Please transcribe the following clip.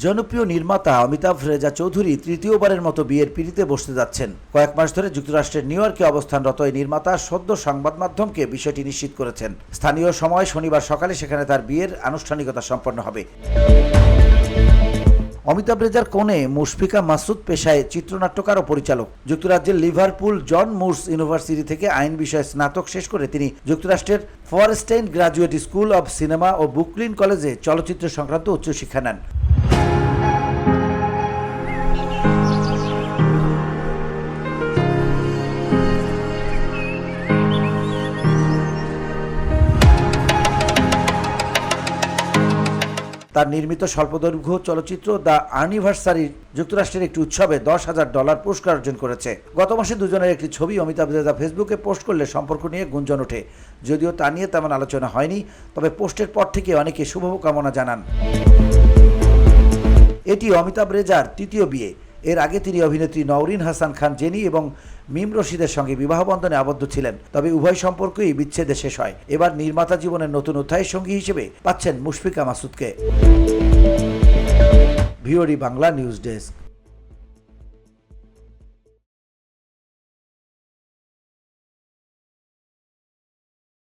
জনপ্রিয় নির্মাতা অমিতাভ রেজা চৌধুরী তৃতীয়বারের মতো বিয়ের পিঁড়িতে বসতে যাচ্ছেন। কয়েক মাস ধরে যুক্তরাষ্ট্রের নিউ ইয়র্কে অবস্থানরত এই নির্মাতা সদ্য সংবাদ মাধ্যমকে বিষয়টি নিশ্চিত করেছেন। স্থানীয় সময় শনিবার সকালে সেখানে তার বিয়ের আনুষ্ঠানিকতা সম্পন্ন হবে। অমিতাভ রেজার কনে মুশফিকা মাসুদ পেশায় চিত্রনাট্যকার ও পরিচালক। যুক্তরাজ্যের লিভারপুল জন মুরস ইউনিভার্সিটি থেকে আইন বিষয়ে স্নাতক শেষ করে তিনি যুক্তরাষ্ট্রের ফরেস্টেইন গ্রাজুয়েট স্কুল অব সিনেমা ও বুকলিন কলেজে চলচ্চিত্র সংক্রান্ত উচ্চশিক্ষা নেন। তার নির্মিত স্বল্পদৈর্ঘ্য চলচ্চিত্র দ্য অ্যানিভার্সারি যুক্তরাষ্ট্রের একটি উৎসবে $10,000 পুরস্কার অর্জন করেছে। গত মাসে দুজনের একটি ছবি অমিতাভ রেজা ফেসবুকে পোস্ট করলে সম্পর্ক নিয়ে গুঞ্জন ওঠে। যদিও তা নিয়ে তেমন আলোচনা হয়নি, তবে পোস্টের পর থেকে অনেকে শুভকামনা জানান। এটি অমিতাভ রেজার তৃতীয় বিয়ে। এর আগে তিনি অভিনেত্রী নওরিন হাসান খান জেনি এবং মিম রশিদের সঙ্গে বিবাহ বন্ধনে আবদ্ধ ছিলেন। তবে উভয় সম্পর্কই বিচ্ছেদে শেষ হয়। এবার নির্মাতা জীবনের নতুন অধ্যায়ের সঙ্গী হিসেবে পাচ্ছেন মুশফিকা মাসুদকে। VOD Bangla news desk.